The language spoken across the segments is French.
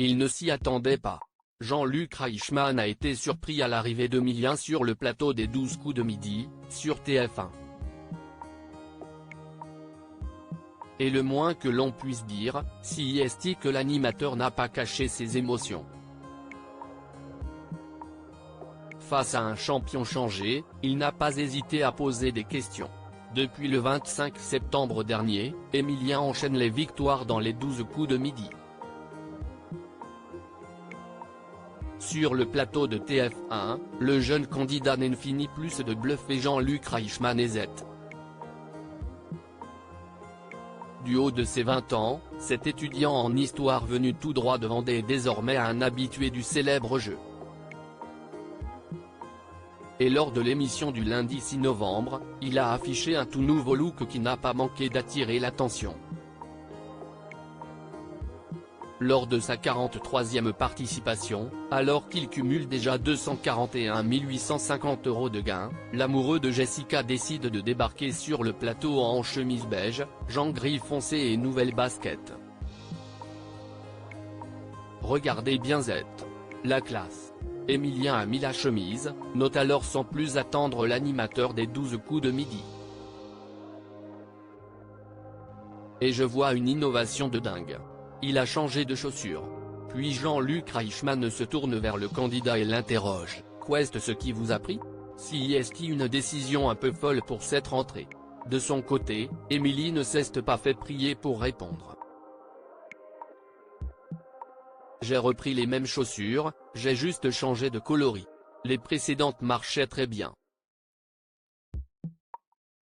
Il ne s'y attendait pas. Jean-Luc Reichmann a été surpris à l'arrivée d'Emilien sur le plateau des 12 coups de midi, sur TF1. Et le moins que l'on puisse dire, si est que l'animateur n'a pas caché ses émotions. Face à un champion changé, il n'a pas hésité à poser des questions. Depuis le 25 septembre dernier, Emilien enchaîne les victoires dans les 12 coups de midi. Sur le plateau de TF1, le jeune candidat n'en finit plus de bluffer Jean-Luc Reichmann et Z. Du haut de ses 20 ans, cet étudiant en histoire venu tout droit de Vendée est désormais un habitué du célèbre jeu. Et lors de l'émission du lundi 6 novembre, il a affiché un tout nouveau look qui n'a pas manqué d'attirer l'attention. Lors de sa 43e participation, alors qu'il cumule déjà 241 850 € de gains, l'amoureux de Jessica décide de débarquer sur le plateau en chemise beige, jean gris foncé et nouvelle basket. Regardez bien Z. La classe. Emilien a mis la chemise, note alors sans plus attendre l'animateur des 12 coups de midi. Et je vois une innovation de dingue. Il a changé de chaussures. Puis Jean-Luc Reichmann se tourne vers le candidat et l'interroge, « Qu'est-ce ce qui vous a pris ? Si est une décision un peu folle pour cette rentrée ?» De son côté, Émilie ne s'est pas fait prier pour répondre. « J'ai repris les mêmes chaussures, j'ai juste changé de coloris. Les précédentes marchaient très bien.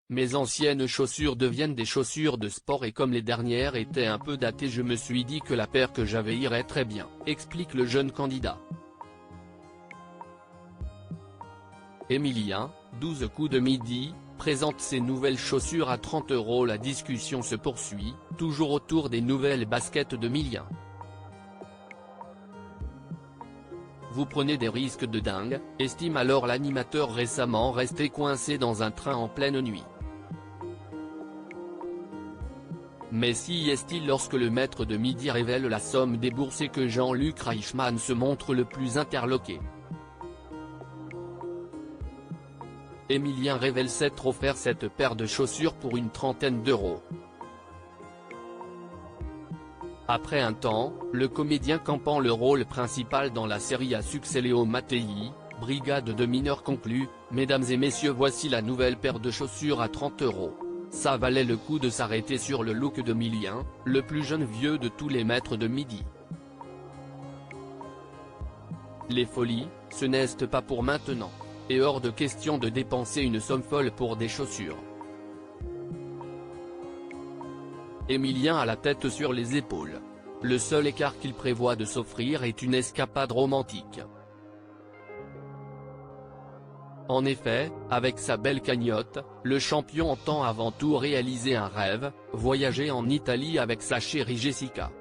Mes anciennes chaussures deviennent des chaussures de sport et comme les dernières étaient un peu datées je me suis dit que la paire que j'avais irait très bien », explique le jeune candidat. Emilien, 12 coups de midi, présente ses nouvelles chaussures à 30 €. La discussion se poursuit, toujours autour des nouvelles baskets d'Emilien. Vous prenez des risques de dingue, estime alors l'animateur récemment resté coincé dans un train en pleine nuit. Mais si est-il lorsque le maître de midi révèle la somme déboursée que Jean-Luc Reichmann se montre le plus interloqué. Emilien révèle s'être offert cette paire de chaussures pour une trentaine d'euros. Après un temps, le comédien campant le rôle principal dans la série à succès Léo Mattei, Brigade de mineurs conclut, « Mesdames et messieurs, voici la nouvelle paire de chaussures à 30 €. Ça valait le coup de s'arrêter sur le look d'Emilien, le plus jeune vieux de tous les maîtres de midi. Les folies, ce n'est pas pour maintenant. Et hors de question de dépenser une somme folle pour des chaussures. » Emilien a la tête sur les épaules. Le seul écart qu'il prévoit de s'offrir est une escapade romantique. En effet, avec sa belle cagnotte, le champion entend avant tout réaliser un rêve, voyager en Italie avec sa chérie Jessica.